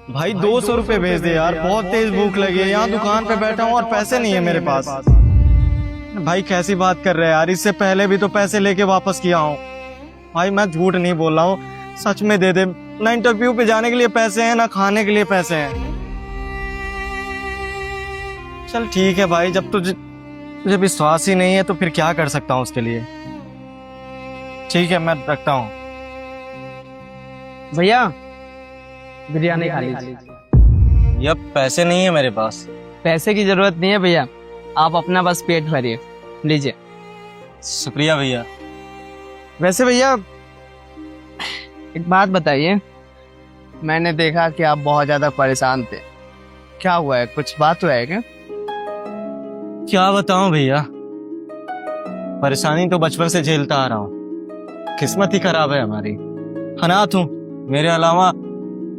भाई 200 रुपये भेज दे यार, बहुत तेज भूख लगी है। यहाँ दुकान पे बैठा हूँ और पैसे नहीं है मेरे पास। भाई कैसी बात कर रहे हैं यार, इससे पहले भी तो पैसे लेके वापस किया हूँ। भाई मैं झूठ नहीं बोल रहा हूँ, सच में दे दे। ना इंटरव्यू पे जाने के लिए पैसे हैं, ना खाने के लिए पैसे हैं। चल ठीक है भाई, जब तुझे विश्वास ही नहीं है तो फिर क्या कर सकता हूँ उसके लिए। ठीक है, मैं रखता हूँ। भैया बिरयानी खा लीजिए। यार पैसे नहीं है मेरे पास। पैसे की जरूरत नहीं है भैया, आप अपना बस पेट भरिए, लीजिए। शुक्रिया भैया। वैसे भैया एक बात बताइए, मैंने देखा कि आप बहुत ज्यादा परेशान थे, क्या हुआ है? कुछ बात हुआ है क्या? क्या बताऊं भैया, परेशानी तो बचपन से झेलता आ रहा हूँ। किस्मत ही खराब है हमारी, अनाथ हूँ। मेरे अलावा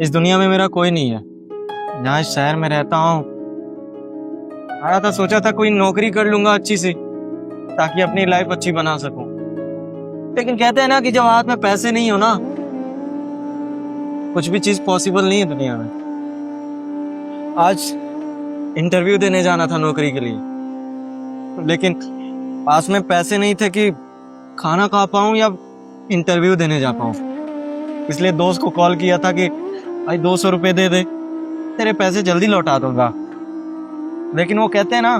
इस दुनिया में मेरा कोई नहीं है। यहाँ इस शहर में रहता हूँ, आया था, सोचा था कोई नौकरी कर लूंगा अच्छी सी, ताकि अपनी लाइफ अच्छी बना सकूं। लेकिन कहते हैं ना कि जब हाथ में पैसे नहीं हो ना, कुछ भी चीज पॉसिबल नहीं है दुनिया में। आज इंटरव्यू देने जाना था नौकरी के लिए, लेकिन पास में पैसे नहीं थे कि खाना खा पाऊं या इंटरव्यू देने जा पाऊं। इसलिए दोस्त को कॉल किया था कि भाई 200 रुपये दे दे, तेरे पैसे जल्दी लौटा दूंगा। लेकिन वो कहते हैं ना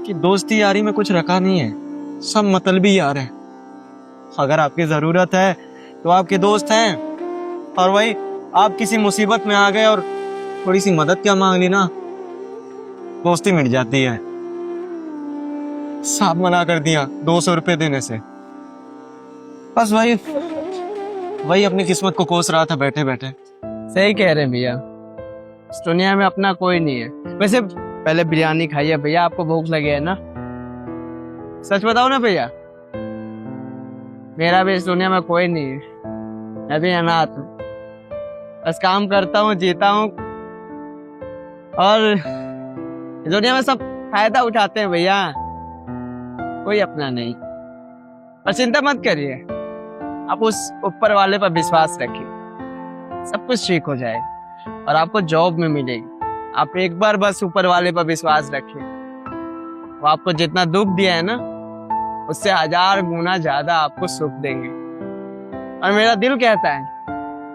कि दोस्ती यारी में कुछ रखा नहीं है, सब मतलबी यार है। अगर आपकी जरूरत है तो आपके दोस्त हैं, और वही आप किसी मुसीबत में आ गए और थोड़ी सी मदद क्या मांग ली ना, दोस्ती मिट जाती है। साहब मना कर दिया 200 रुपये देने से। बस वही अपनी किस्मत को कोस रहा था बैठे बैठे। सही कह रहे हैं भैया, इस दुनिया में अपना कोई नहीं है। वैसे पहले बिरयानी खाइए भैया, आपको भूख लगी है ना? सच बताओ ना भैया, मेरा भी इस दुनिया में कोई नहीं है, मैं भी अनाथ हूँ। बस काम करता हूँ, जीता हूँ, और इस दुनिया में सब फायदा उठाते हैं भैया, कोई अपना नहीं। और चिंता मत करिए, आप उस ऊपर वाले पर विश्वास रखिए, सब कुछ ठीक हो जाएगा और आपको जॉब में मिलेगी। आप एक बार बस ऊपर वाले पर विश्वास रखिए, वो आपको जितना दुख दिया है ना, उससे 1000 गुना ज्यादा आपको सुख देंगे। और मेरा दिल कहता है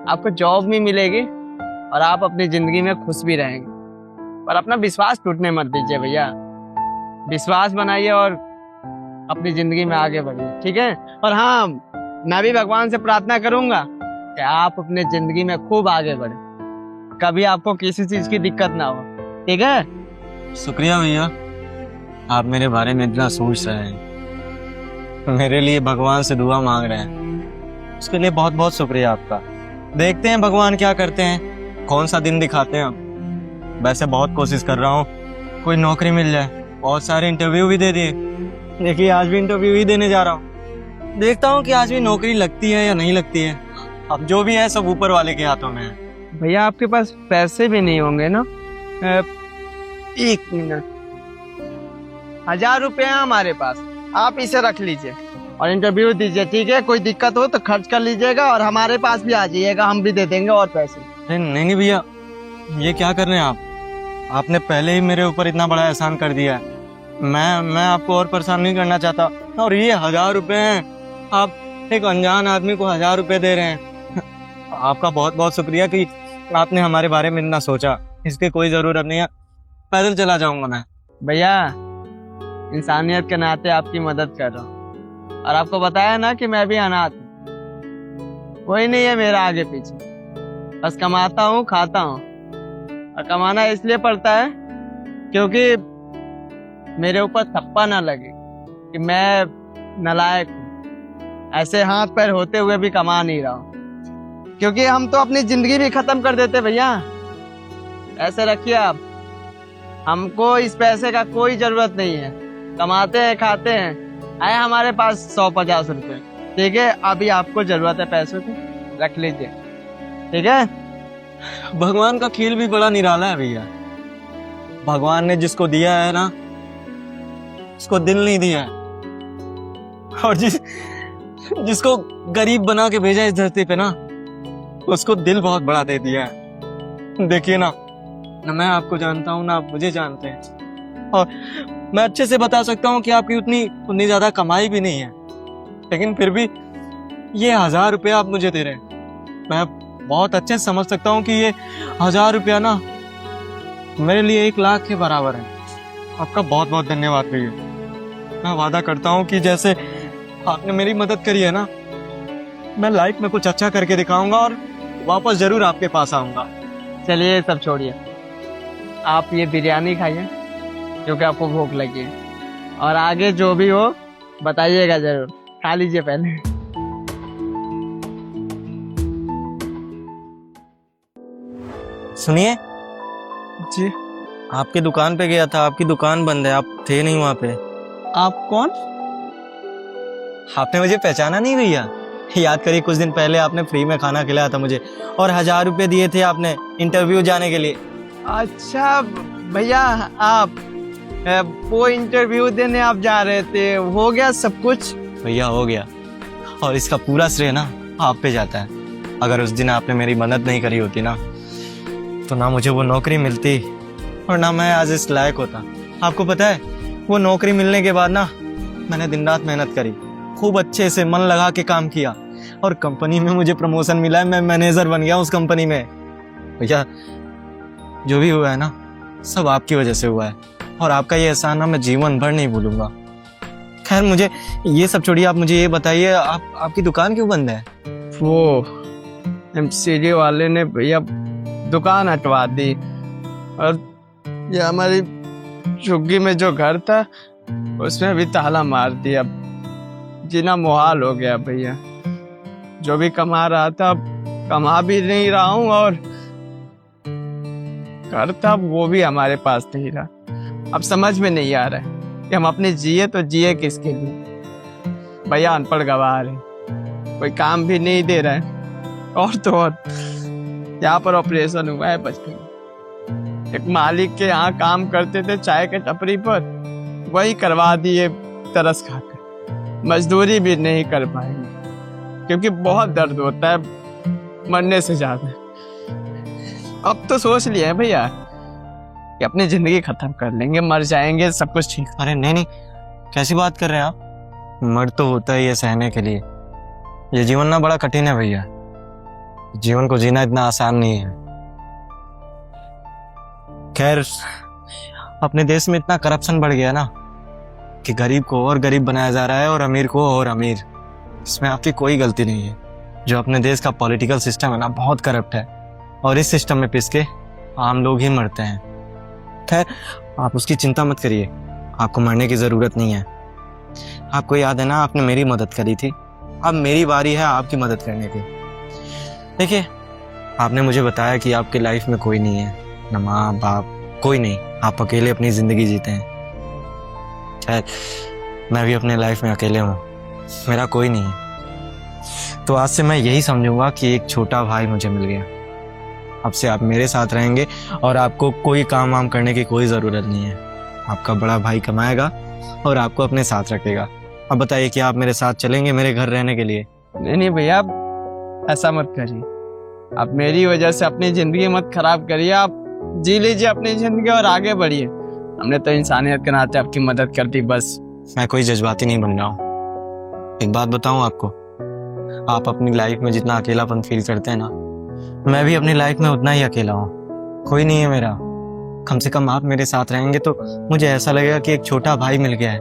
आपको जॉब भी मिलेगी और आप अपनी जिंदगी में खुश भी रहेंगे। पर अपना विश्वास टूटने मत दीजिए भैया, विश्वास बनाइए और अपनी जिंदगी में आगे बढ़िए, ठीक है? और हाँ, मैं भी भगवान से प्रार्थना करूंगा कि आप अपने जिंदगी में खूब आगे बढ़े, कभी आपको किसी चीज की दिक्कत ना हो, ठीक है? शुक्रिया भैया, आप मेरे बारे में इतना सोच रहे हैं, मेरे लिए भगवान से दुआ मांग रहे हैं, उसके लिए बहुत बहुत शुक्रिया आपका। देखते हैं भगवान क्या करते हैं, कौन सा दिन दिखाते हैं। वैसे बहुत कोशिश कर रहा हूँ कोई नौकरी मिल जाए, बहुत सारे इंटरव्यू भी दे दिए। देखिए आज भी इंटरव्यू ही देने जा रहा हूँ, देखता हूँ कि आज भी नौकरी लगती है या नहीं लगती है। अब जो भी है सब ऊपर वाले के हाथों में है। भैया आपके पास पैसे भी नहीं होंगे ना? 1 मिनट, 1000 रुपये है हमारे पास, आप इसे रख लीजिए और इंटरव्यू दीजिए, ठीक है? कोई दिक्कत हो तो खर्च कर लीजिएगा और हमारे पास भी आ जाइएगा, हम भी दे देंगे और पैसे। नहीं भैया, ये क्या कर रहे हैं आप? आपने पहले ही मेरे ऊपर इतना बड़ा एहसान कर दिया है, मैं आपको और परेशान नहीं करना चाहता। और ये 1000 रुपये हैं, आप एक अनजान आदमी को 1000 रुपये दे रहे हैं। आपका बहुत बहुत शुक्रिया कि आपने हमारे बारे में इतना सोचा, इसकी कोई जरूरत नहीं है, पैदल चला जाऊंगा मैं। भैया इंसानियत के नाते आपकी मदद कर रहा हूँ, और आपको बताया ना कि मैं भी अनाथ हूँ, कोई नहीं है मेरा आगे पीछे, बस कमाता हूँ, खाता हूँ। और कमाना इसलिए पड़ता है क्योंकि मेरे ऊपर थप्पा ना लगे कि मैं नालायक हूँ, ऐसे हाथ पैर होते हुए भी कमा नहीं रहा हूँ, क्योंकि हम तो अपनी जिंदगी भी खत्म कर देते भैया। ऐसे रखिए आप, हमको इस पैसे का कोई जरूरत नहीं है, कमाते हैं, खाते हैं, आए हमारे पास 100-50 रुपए, ठीक है? अभी आपको जरूरत है पैसों की, रख लीजिए, ठीक है? भगवान का खेल भी बड़ा निराला है भैया। भगवान ने जिसको दिया है ना, उसको दिल नहीं दिया है, और जिसको गरीब बना के भेजा इस धरती पे ना, उसको दिल बहुत बड़ा दे दिया है। देखिए ना मैं आपको जानता हूँ ना आप मुझे जानते हैं, और मैं अच्छे से बता सकता हूँ कि आपकी उतनी ज्यादा कमाई भी नहीं है, लेकिन फिर भी ये 1000 रुपया आप मुझे दे रहे हैं। मैं बहुत अच्छे से समझ सकता हूँ कि ये 1000 रुपया ना मेरे लिए 1 लाख के बराबर है। आपका बहुत बहुत धन्यवाद भैया। मैं वादा करता हूँ कि जैसे आपने मेरी मदद करी है ना, मैं लाइफ में कुछ अच्छा करके दिखाऊंगा और वापस जरूर आपके पास आऊंगा। चलिए ये सब छोड़िए, आप ये बिरयानी खाइए जो कि आपको भूख लगी है, और आगे जो भी हो बताइएगा जरूर। खा लीजिए पहले। सुनिए जी, आपकी दुकान पे गया था, आपकी दुकान बंद है, आप थे नहीं वहाँ पे। आप कौन? आपने मुझे पहचाना नहीं भैया? याद करिए कुछ दिन पहले आपने फ्री में खाना खिलाया था मुझे और 1000 रुपये दिए थे आपने इंटरव्यू जाने के लिए। अच्छा भैया, आप वो इंटरव्यू देने आप जा रहे थे, हो गया सब कुछ? भैया हो गया, और इसका पूरा श्रेय ना आप पे जाता है। अगर उस दिन आपने मेरी मदद नहीं करी होती ना, तो ना मुझे वो नौकरी मिलती और ना मैं आज इस लायक होता। आपको पता है, वो नौकरी मिलने के बाद ना मैंने दिन रात मेहनत करी, खूब अच्छे से मन लगा के काम किया, और कंपनी में मुझे प्रमोशन मिला है, मैं मैनेजर बन गया उस कंपनी में। भैया जो भी हुआ है ना, सब आपकी वजह से हुआ है, और आपका ये एहसान ना मैं जीवन भर नहीं भूलूंगा। खैर मुझे ये सब छोड़िए, आप मुझे ये बताइए आपकी दुकान क्यों बंद है? वो एमसीडी वाले ने भैया दुकान हटवा दी, और ये हमारी झुग्गी में जो घर था उसमें भी ताला मार दिया। जीना मुहाल हो गया भैया। जो भी कमा रहा था अब कमा भी नहीं रहा हूँ, और घर था वो भी हमारे पास नहीं रहा। अब समझ में नहीं आ रहा है कि हम अपने जिए तो जिए किसके लिए। भैया अनपढ़ गवार है, कोई काम भी नहीं दे रहा है, और तो और यहाँ पर ऑपरेशन हुआ है बचपन में। एक मालिक के यहाँ काम करते थे चाय के टपरी पर, वही करवा दिए तरस खाकर। मजदूरी भी नहीं कर पाएंगे क्योंकि बहुत दर्द होता है मरने से ज्यादा। अब तो सोच लिया है भैया कि अपनी जिंदगी खत्म कर लेंगे, मर जाएंगे, सब कुछ ठीक। अरे नहीं, कैसी बात कर रहे हैं आप? मर्द तो होता ही है सहने के लिए। ये जीवन ना बड़ा कठिन है भैया, जीवन को जीना इतना आसान नहीं है। खैर अपने देश में इतना करप्शन बढ़ गया ना कि गरीब को और गरीब बनाया जा रहा है और अमीर को और अमीर। इसमें आपकी कोई गलती नहीं है। जो अपने देश का पॉलिटिकल सिस्टम है ना, बहुत करप्ट है, और इस सिस्टम में पिस के आम लोग ही मरते हैं। खैर आप उसकी चिंता मत करिए, आपको मरने की जरूरत नहीं है। आपको याद है ना, आपने मेरी मदद करी थी, अब मेरी बारी है आपकी मदद करने की। देखिए आपने मुझे बताया कि आपकी लाइफ में कोई नहीं है, ना माँ बाप, कोई नहीं, आप अकेले अपनी जिंदगी जीते हैं। खैर मैं भी अपने लाइफ में अकेले हूँ, मेरा कोई नहीं है। तो आज से मैं यही समझूंगा कि एक छोटा भाई मुझे मिल गया। अब से आप मेरे साथ रहेंगे और आपको कोई काम वाम करने की कोई ज़रूरत नहीं है। आपका बड़ा भाई कमाएगा और आपको अपने साथ रखेगा। अब बताइए कि आप मेरे साथ चलेंगे मेरे घर रहने के लिए? नहीं भैया, ऐसा मत करिए। आप मेरी वजह से अपनी ज़िंदगी मत खराब करिए। आप जी लीजिए अपनी ज़िंदगी और आगे बढ़िए। हमने तो इंसानियत के नाते आपकी मदद कर दी बस। मैं कोई जज्बाती नहीं बन रहा हूँ। एक बात बताऊँ आपको, आप अपनी लाइफ में जितना अकेलापन फील करते हैं ना, मैं भी अपनी लाइफ में उतना ही अकेला हूँ। कोई नहीं है मेरा। कम से कम आप मेरे साथ रहेंगे तो मुझे ऐसा लगेगा कि एक छोटा भाई मिल गया है।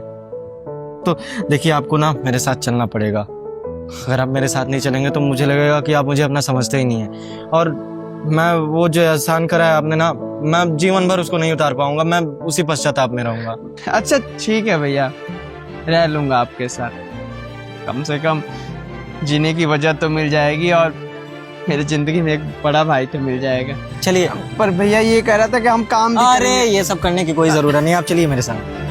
तो देखिए आपको ना मेरे साथ चलना पड़ेगा। अगर आप मेरे साथ नहीं चलेंगे तो मुझे लगेगा कि आप मुझे अपना समझते ही नहीं है, और मैं वो जो एहसान करा है आपने ना, मैं जीवन भर उसको नहीं उतार पाऊंगा। मैं उसी पश्चाताप में रहूंगा। अच्छा ठीक है भैया, रह लूंगा आपके साथ। कम से कम जीने की वजह तो मिल जाएगी और मेरी जिंदगी में एक बड़ा भाई तो मिल जाएगा। चलिए। पर भैया ये कह रहा था कि हम काम भी अरे ये सब करने की कोई जरूरत नहीं, आप चलिए मेरे साथ।